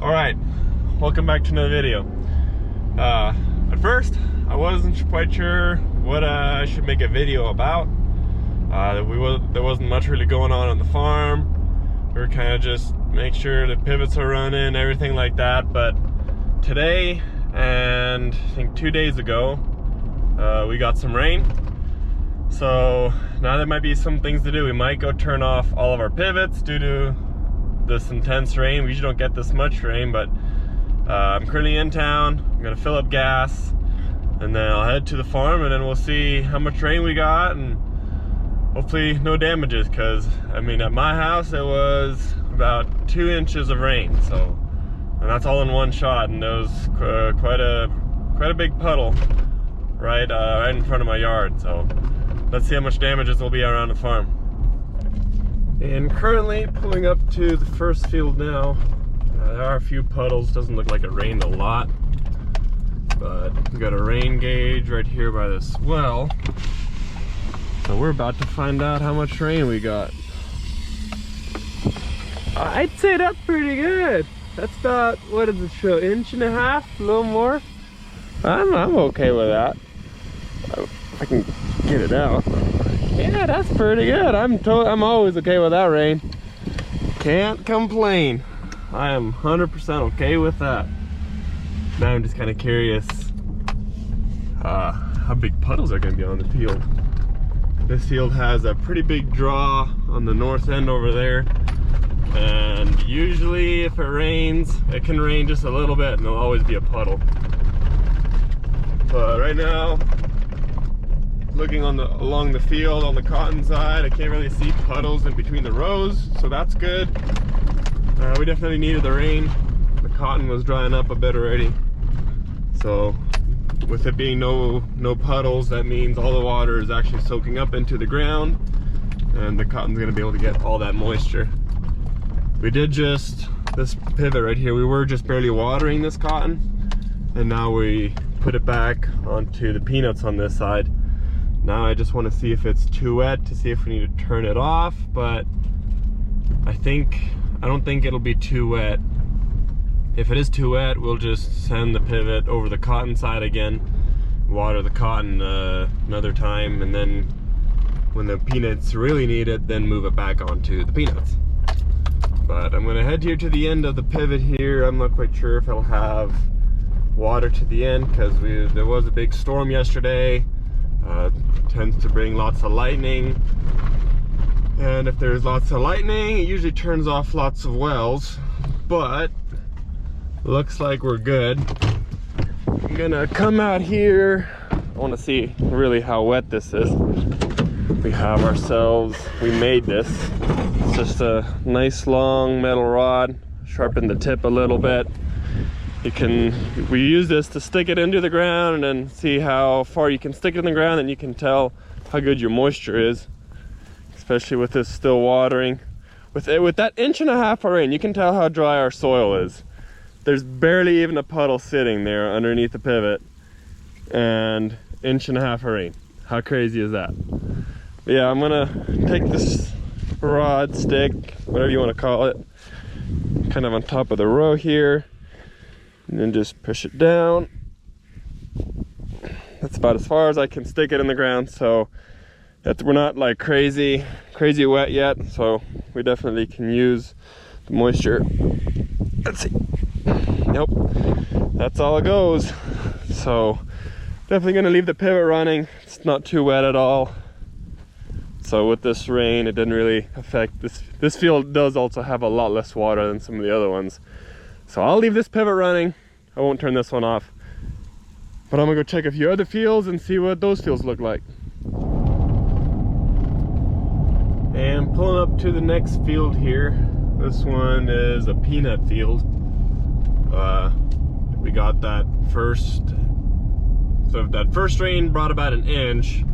Alright, welcome back to another video. At first, I wasn't quite sure what I should make a video about. There wasn't much really going on the farm. We were kind of just make sure the pivots are running, everything like that. But today, and I think 2 days ago, we got some rain. So now there might be some things to do. We might go turn off all of our pivots due to this intense rain. We usually don't get this much rain, but I'm currently in town. I'm gonna fill up gas and then I'll head to the farm, and then we'll see how much rain we got and hopefully no damages, because I mean at my house it was about 2 inches of rain, so, and that's all in one shot, and there was quite a big puddle right in front of my yard. So let's see how much damages will be around the farm. And currently pulling up to the first field now. There are a few puddles. Doesn't look like it rained a lot, but we got a rain gauge right here by this well. So we're about to find out how much rain we got. I'd say that's pretty good. That's about, what does it show, 1.5 inches, a little more. I'm okay with that. If I can get it out. Yeah, that's pretty good. I'm always okay with that rain. Can't complain. I am 100% okay with that. Now I'm just kind of curious how big puddles are going to be on the field. This field has a pretty big draw on the north end over there, and usually if it rains, it can rain just a little bit and there'll always be a puddle. But right now, looking along the field on the cotton side, I can't really see puddles in between the rows, so that's good. We definitely needed the rain. The cotton was drying up a bit already, so with it being no puddles, that means all the water is actually soaking up into the ground, and the cotton's going to be able to get all that moisture. We did just, this pivot right here, we were just barely watering this cotton, and now we put it back onto the peanuts on this side. Now I just want to see if it's too wet to see if we need to turn it off, but I don't think it'll be too wet. If it is too wet, we'll just send the pivot over the cotton side again, water the cotton another time, and then when the peanuts really need it, then move it back onto the peanuts. But I'm gonna head here to the end of the pivot here. I'm not quite sure if it'll have water to the end, because there was a big storm yesterday. Tends to bring lots of lightning, and if there's lots of lightning, it usually turns off lots of wells. But looks like we're good. I'm gonna come out here. I want to see really how wet this is. We made this. It's just a nice long metal rod. Sharpen the tip a little bit. We use this to stick it into the ground and then see how far you can stick it in the ground, and you can tell how good your moisture is, especially with this still watering. With that 1.5 inches of rain, you can tell how dry our soil is. There's barely even a puddle sitting there underneath the pivot, and 1.5 inches of rain. How crazy is that? But yeah, I'm gonna take this rod, stick, whatever you want to call it, kind of on top of the row here, and then just push it down. That's about as far as I can stick it in the ground, so that we're not like crazy wet yet, so we definitely can use the moisture. Let's see. Nope, that's all it goes. So definitely gonna leave the pivot running. It's not too wet at all. So with this rain, it didn't really affect this. This field does also have a lot less water than some of the other ones. So I'll leave this pivot running. I won't turn this one off. But I'm gonna go check a few other fields and see what those fields look like. And pulling up to the next field here. This one is a peanut field. We got that first rain brought about 1 inch.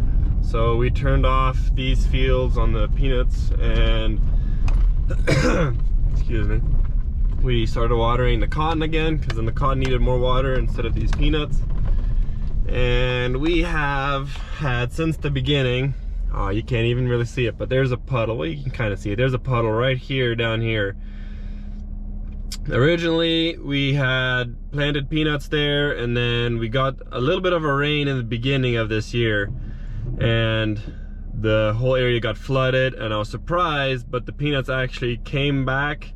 So we turned off these fields on the peanuts, and excuse me, we started watering the cotton again, because then the cotton needed more water instead of these peanuts. And we have had, since the beginning, oh, you can't even really see it, but there's a puddle. Well, you can kind of see it. There's a puddle right here, down here. Originally, we had planted peanuts there, and then we got a little bit of a rain in the beginning of this year, and the whole area got flooded, and I was surprised, but the peanuts actually came back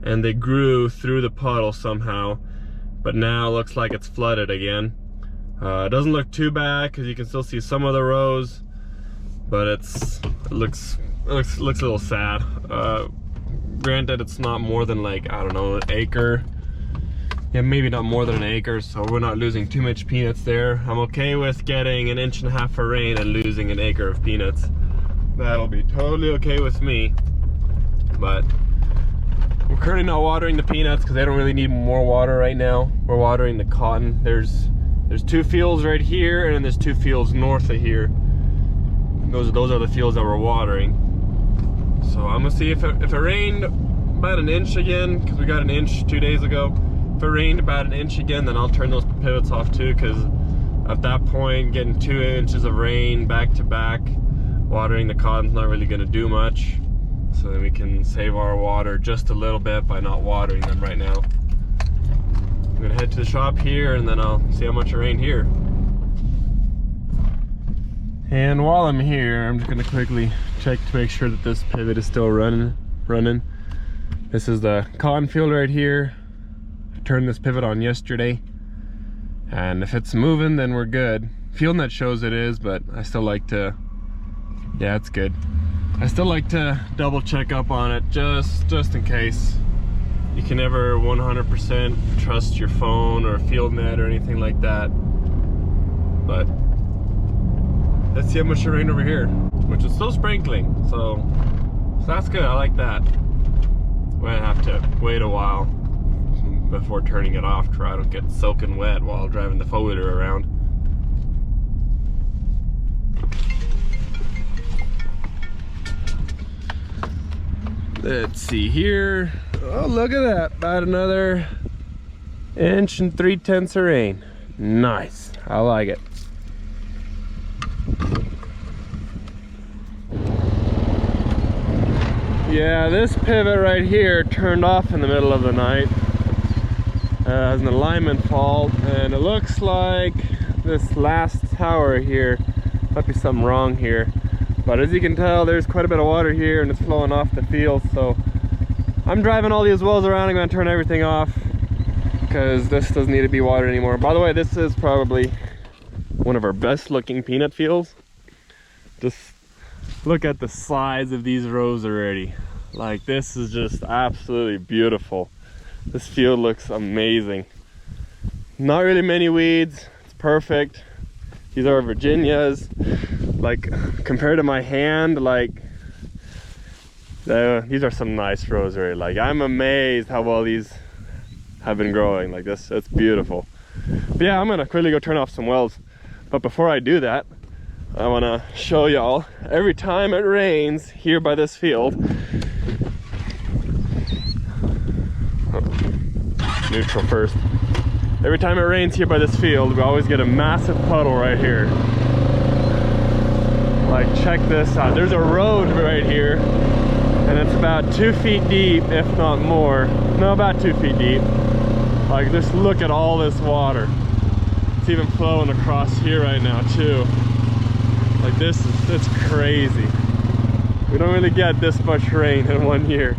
and they grew through the puddle somehow. But now it looks like it's flooded again. It doesn't look too bad because you can still see some of the rows, but it looks a little sad. Granted, it's not more than like, I don't know, an acre. Yeah, maybe not more than an acre, so we're not losing too much peanuts there. I'm okay with getting 1.5 inches of rain and losing an acre of peanuts. That'll be totally okay with me. But we're currently not watering the peanuts because they don't really need more water right now. We're watering the cotton. There's 2 fields right here, and then there's 2 fields north of here. Those are the fields that we're watering. So I'm gonna see if it rained about 1 inch again, because we got 1 inch 2 days ago. If it rained about 1 inch again, then I'll turn those pivots off too, because at that point, getting 2 inches of rain back to back, watering the cotton's not really gonna do much. So then we can save our water just a little bit by not watering them right now. I'm gonna head to the shop here, and then I'll see how much it rained here. And while I'm here, I'm just gonna quickly check to make sure that this pivot is still running. This is the cotton field right here. I turned this pivot on yesterday, and if it's moving, then we're good. FieldNet shows it is, but I still like to, yeah, it's good. I still like to double check up on it just in case. You can never 100% trust your phone or FieldNet or anything like that. But let's see how much it rained over here, which is still sprinkling, so that's good. I like that. We're gonna have to wait a while before turning it off, so I don't get soaking wet while driving the four-wheeler around. Let's see here. Oh, look at that. About another 1 3/10 inches of rain. Nice. I like it. Yeah, this pivot right here turned off in the middle of the night. Has an alignment fault, and it looks like this last tower here, might be something wrong here. But as you can tell, there's quite a bit of water here, and it's flowing off the field. So I'm driving all these wells around. I'm gonna turn everything off because this doesn't need to be watered anymore. By the way, this is probably one of our best looking peanut fields. Just look at the size of these rows already. Like, this is just absolutely beautiful. This field looks amazing. Not really many weeds. It's perfect. These are Virginias. Like, compared to my hand, like, these are some nice rows already. Like, I'm amazed how well these have been growing. Like this, it's beautiful. But yeah, I'm gonna quickly go turn off some wells. But before I do that, I wanna show y'all, every time it rains here by this field, neutral first. Every time it rains here by this field, we always get a massive puddle right here. Like, check this out. There's a road right here, and it's about 2 feet deep, if not more. No, about 2 feet deep. Like, just look at all this water. It's even flowing across here right now too. Like, it's crazy. We don't really get this much rain in 1 year,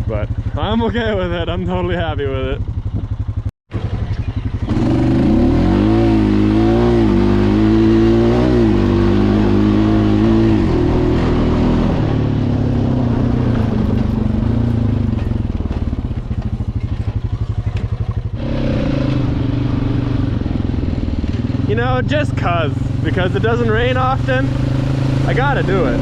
but I'm okay with it. I'm totally happy with it. You know, just because it doesn't rain often, I gotta do it.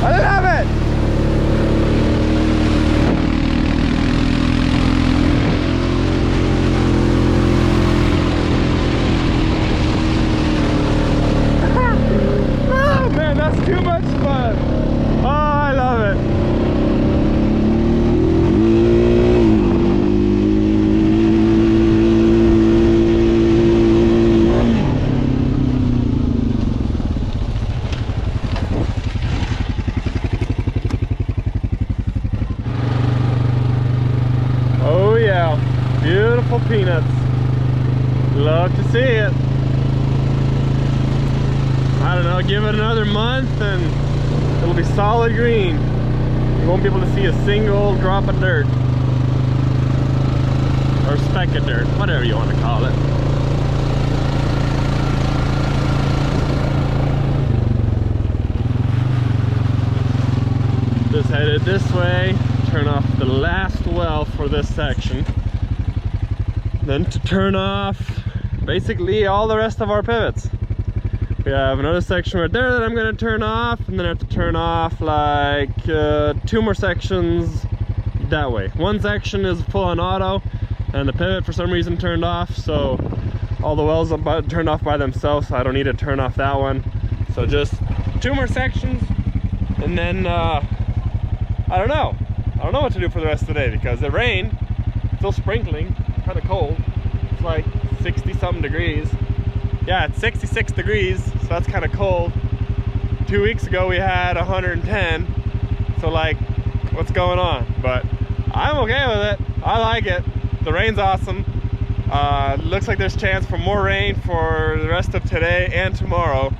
I love it! Oh man, that's too much fun! Oh, I love it! see it. I don't know, give it another month and it'll be solid green. You won't be able to see a single drop of dirt. Or speck of dirt, whatever you want to call it. Just headed this way, turn off the last well for this section. Then to turn off basically all the rest of our pivots. We have another section right there that I'm going to turn off, and then I have to turn off like 2 more sections that way. One section is full on auto, and the pivot for some reason turned off, so all the wells are turned off by themselves, so I don't need to turn off that one. So just 2 more sections, and then I don't know what to do for the rest of the day because it rained, still sprinkling, kind of cold. It's like 60 something degrees. Yeah, it's 66 degrees, so that's kind of cold. 2 weeks ago we had 110, so like, what's going on? But I'm okay with it. I like it. The rain's awesome. Looks like there's chance for more rain for the rest of today and tomorrow.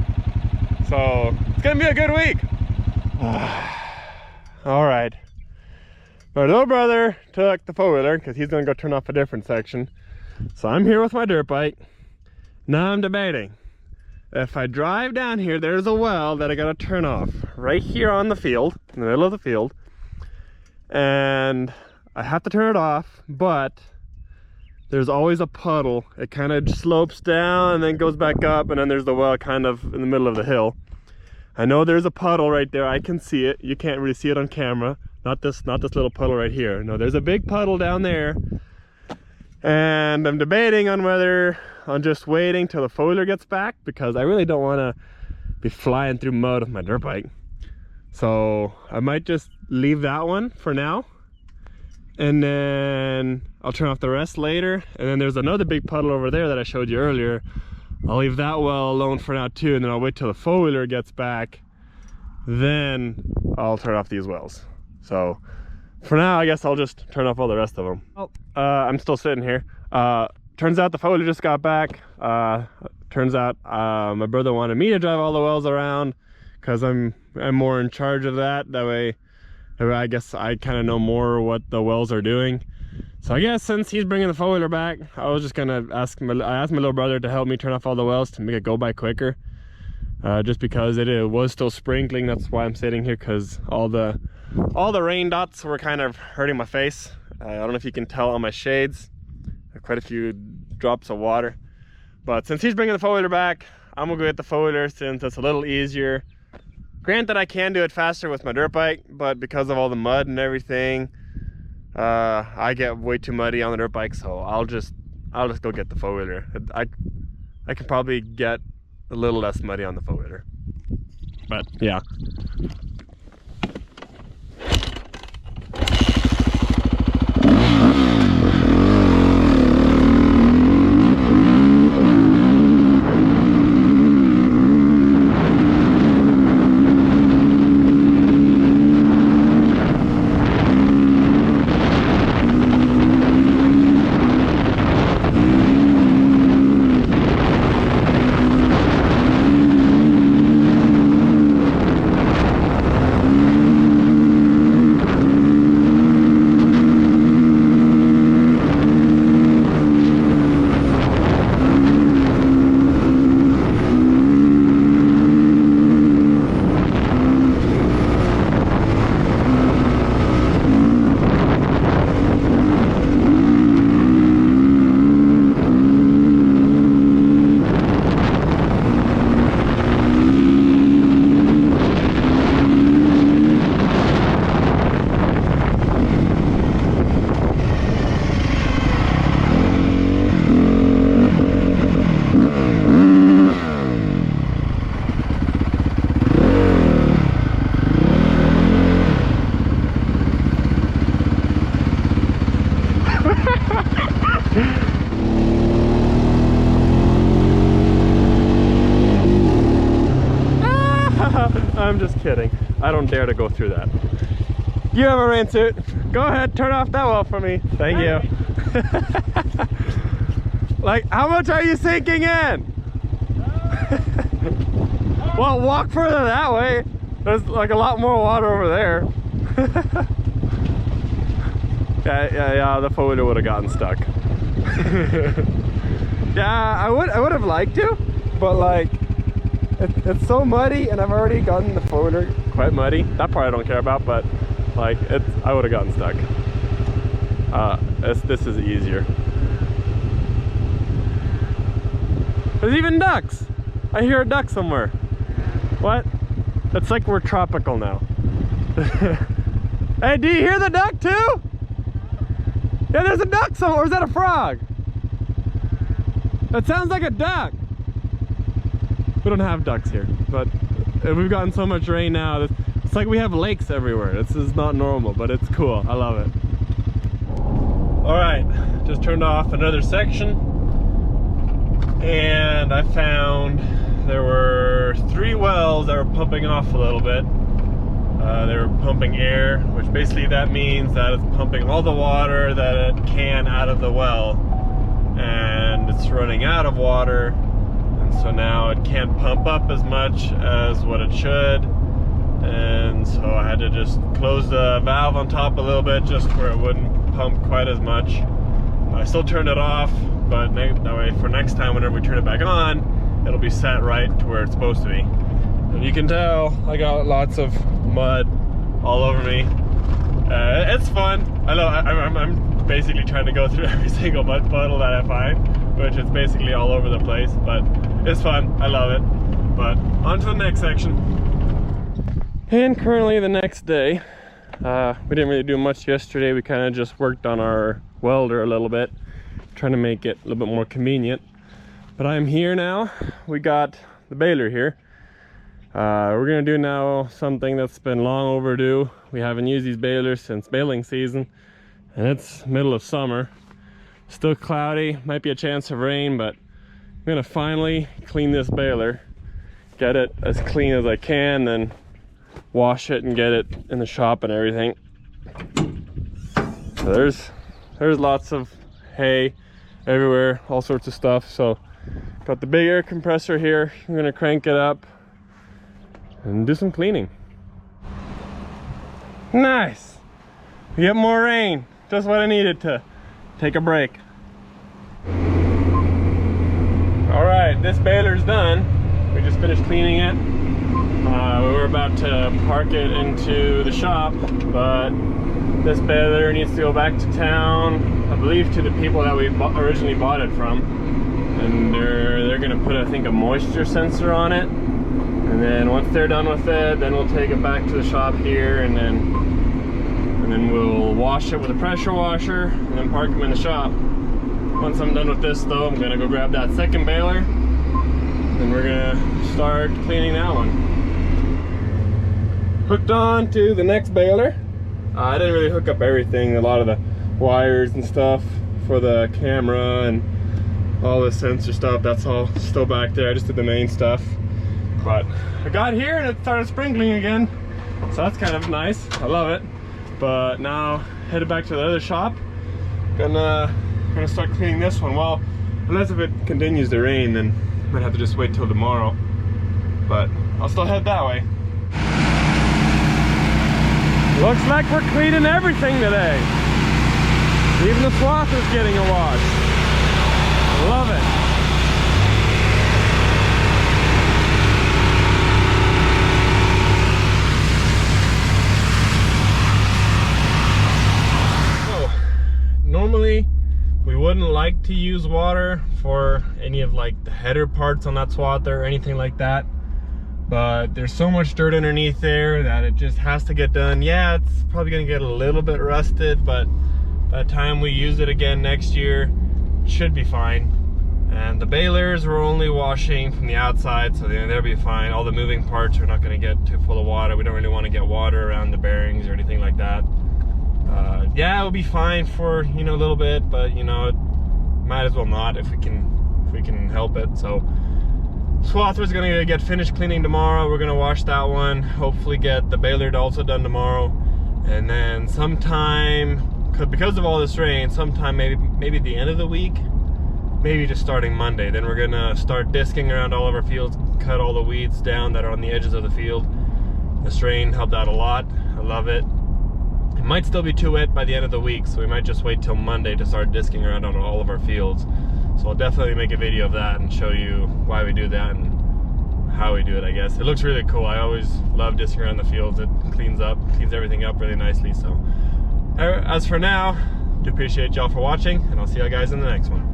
So it's gonna be a good week. All right. My little brother took the four-wheeler because he's gonna go turn off a different section. So I'm here with my dirt bike. Now I'm debating. If I drive down here, there's a well that I gotta turn off right here on the field, in the middle of the field. And I have to turn it off, but there's always a puddle. It kind of slopes down and then goes back up, and then there's the well kind of in the middle of the hill. I know there's a puddle right there. I can see it. You can't really see it on camera. Not this little puddle right here. No, there's a big puddle down there. And I'm debating on whether I'm just waiting till the four-wheeler gets back, because I really don't want to be flying through mud with my dirt bike. So I might just leave that one for now, and then I'll turn off the rest later. And then there's another big puddle over there that I showed you earlier. I'll leave that well alone for now too, and then I'll wait till the four-wheeler gets back. Then I'll turn off these wells. So for now, I guess I'll just turn off all the rest of them. Oh, I'm still sitting here. Turns out the four-wheeler just got back. Turns out my brother wanted me to drive all the wells around because I'm more in charge of that. That way I guess I kind of know more what the wells are doing. So I guess since he's bringing the four-wheeler back, I was just gonna I asked my little brother to help me turn off all the wells to make it go by quicker. Just because it was still sprinkling. That's why I'm sitting here, because all the rain dots were kind of hurting my face. I don't know if you can tell on my shades. Quite a few drops of water. But since he's bringing the four-wheeler back, I'm gonna go get the four-wheeler since it's a little easier. Granted, I can do it faster with my dirt bike, but because of all the mud and everything, I get way too muddy on the dirt bike, so I'll just go get the four-wheeler. I can probably get a little less muddy on the four-wheeler. But yeah. I'm just kidding. I don't dare to go through that. You have a rain suit. Go ahead, turn off that well for me. Thank you. Like, how much are you sinking in? Well, walk further that way. There's like a lot more water over there. yeah, the photo would have gotten stuck. Yeah, I would have liked to, but like, it's so muddy, and I've already gotten the photo quite muddy. That part I don't care about, but like, I would have gotten stuck. This is easier. There's even ducks. I hear a duck somewhere. What? It's like we're tropical now. Hey, do you hear the duck too? Yeah, there's a duck somewhere. Or is that a frog? That sounds like a duck. We don't have ducks here, but we've gotten so much rain now. It's like we have lakes everywhere. This is not normal, but it's cool. I love it. All right, just turned off another section, and I found there were 3 wells that were pumping off a little bit. They were pumping air, which basically that means that it's pumping all the water that it can out of the well, and it's running out of water, and so now it can't pump up as much as what it should, and so I had to just close the valve on top a little bit just where it wouldn't pump quite as much. I still turned it off, but that way for next time whenever we turn it back on, it'll be set right to where it's supposed to be. And you can tell I got lots of mud all over me. It's fun. I know I'm basically trying to go through every single mud puddle that I find, which is basically all over the place, but it's fun. I love it. But on to the next section. And currently the next day, we didn't really do much yesterday. We kind of just worked on our welder a little bit, trying to make it a little bit more convenient. But I'm here now. We got the baler here. We're gonna do now something that's been long overdue. We haven't used these balers since baling season, and it's middle of summer. Still cloudy, might be a chance of rain, but I'm gonna finally clean this baler, get it as clean as I can, then wash it and get it in the shop and everything. So there's lots of hay everywhere, all sorts of stuff. So got the big air compressor here. I'm gonna crank it up and do some cleaning. Nice. We get more rain, just what I needed to take a break. All right, this baler's done. We just finished cleaning it. We were about to park it into the shop, but this baler needs to go back to town, I believe to the people that we originally bought it from, and they're gonna put, I think, a moisture sensor on it, and then once they're done with it, then we'll take it back to the shop here, and then we'll wash it with a pressure washer and then park them in the shop. Once I'm done with this though, I'm gonna go grab that second baler and we're gonna start cleaning that one. Hooked on to the next baler. I didn't really hook up everything, a lot of the wires and stuff for the camera and all the sensor stuff, that's all still back there. I just did the main stuff. But I got here and it started sprinkling again, so that's kind of nice. I love it. But now headed back to the other shop. Gonna start cleaning this one. Well, unless if it continues to rain, then I might have to just wait till tomorrow. But I'll still head that way. Looks like we're cleaning everything today. Even the swath is getting a wash. Love it. Normally we wouldn't like to use water for any of like the header parts on that swather or anything like that, but there's so much dirt underneath there that it just has to get done. Yeah, it's probably gonna get a little bit rusted, but by the time we use it again next year, it should be fine. And the balers we're only washing from the outside, so they'll be fine. All the moving parts are not gonna get too full of water. We don't really want to get water around the bearings or anything like that. Yeah, it'll be fine for, you know, a little bit, but you know, it might as well not if we can help it. So swather's gonna get finished cleaning tomorrow. We're gonna wash that one, hopefully get the baler also done tomorrow, and then sometime, because of all this rain, sometime maybe the end of the week, maybe just starting Monday. Then we're gonna start disking around all of our fields, cut all the weeds down that are on the edges of the field. This rain helped out a lot. I love it. It might still be too wet by the end of the week, so we might just wait till Monday to start disking around on all of our fields. So I'll definitely make a video of that and show you why we do that and how we do it, I guess. It looks really cool. I always love disking around the fields. It cleans everything up really nicely. So as for now, do appreciate y'all for watching, and I'll see you guys in the next one.